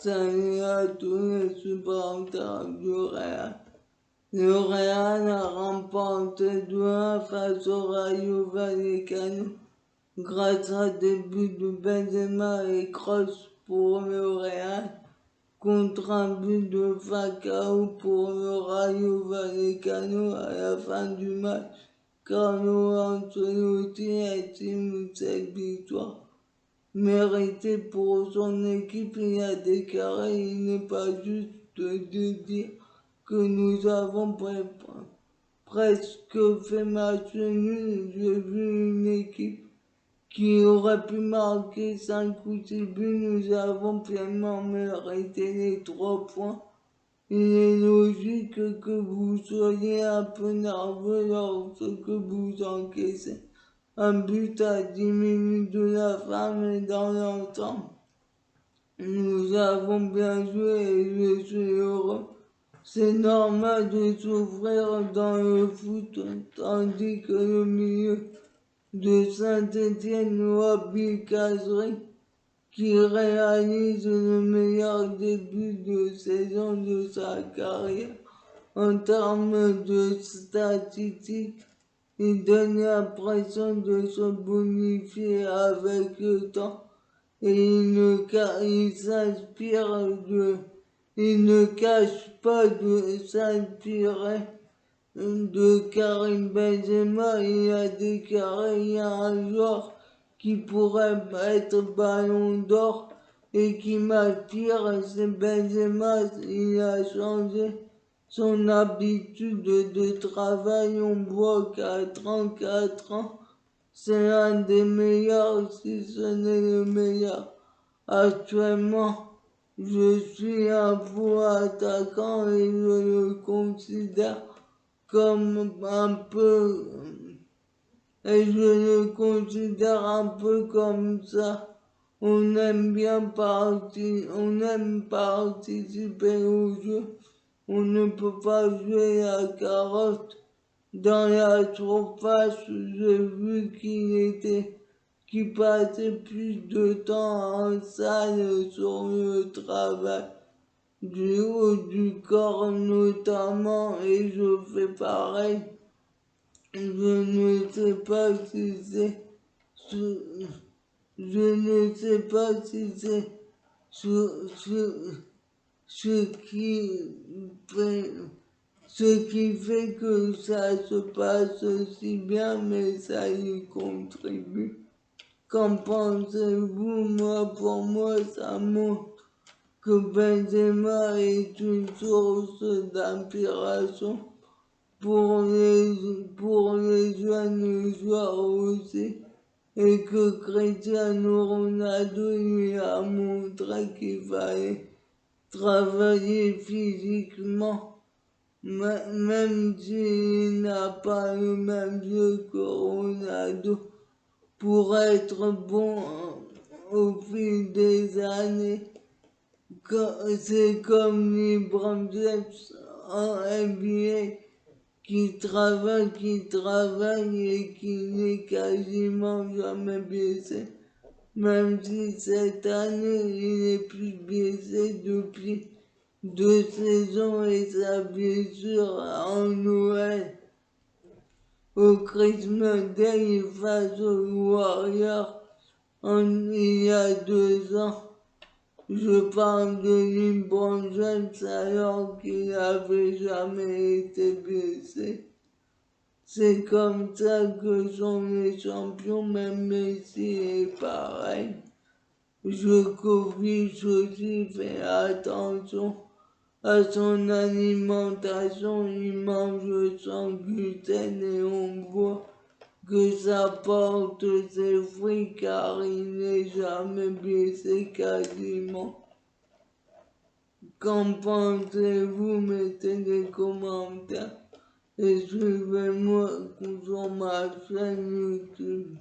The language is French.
salut à tous les supporters du Real. Le Real a remporté 2-1 face au Rayo Vallecano grâce à des buts de Benzema et Kroos pour le Real, contre un but de Falcao pour le Rayo Vallecano à la fin du match. Carlo Ancelotti estime cette victoire méritée pour son équipe. Il a déclaré: il n'est pas juste de dire que nous avons presque fait match nul. J'ai vu une équipe qui aurait pu marquer 5 ou 6 buts. Nous avons pleinement mérité les 3 points. Il est logique que vous soyez un peu nerveux lorsque vous encaissez un but à 10 minutes de la fin, mais dans l'ensemble, nous avons bien joué et je suis heureux. C'est normal de souffrir dans le foot, tandis que le milieu de Saint-Étienne, Wabi Kazri, qui réalise le meilleur début de saison de sa carrière en termes de statistiques, il donne l'impression de se bonifier avec le temps et il ne cache pas de s'inspirer de Karim Benzema. Il a déclaré: il y a un joueur qui pourrait être ballon d'or et qui m'attire, c'est Benzema. Il a changé son habitude de travail. On voit qu'à 34 ans, c'est un des meilleurs, si ce n'est le meilleur. Actuellement, je suis un faux attaquant et je le considère comme un peu, et je le considère un peu comme ça. On aime participer au jeu. On ne peut pas jouer la carotte. Dans la surface, j'ai vu qu'il passait plus de temps en salle sur le travail du haut du corps notamment, et je fais pareil. Je ne sais pas si c'est ce qui fait que ça se passe si bien, mais ça y contribue. Qu'en pensez-vous? Pour moi, ça montre que Benzema est une source d'inspiration pour les jeunes joueurs aussi, et que Cristiano Ronaldo lui a montré qu'il fallait travailler physiquement, même s'il n'a pas le même jeu que Ronaldo, pour être bon au fil des années. C'est comme LeBron James en NBA qui travaille et qui n'est quasiment jamais blessé. Même si cette année il est plus blessé depuis 2 saisons et sa blessure en Noël au Christmas Day face aux Warriors il y a 2 ans. Je parle de LeBron James alors qu'il n'avait jamais été blessé. C'est comme ça que sont les champions, même Messi est pareil. Djokovic aussi fait attention à son alimentation, il mange sans gluten et on voit que ça porte ses fruits car il n'est jamais blessé quasiment. Qu'en pensez-vous? Mettez des commentaires et suivez-moi sur ma chaîne YouTube.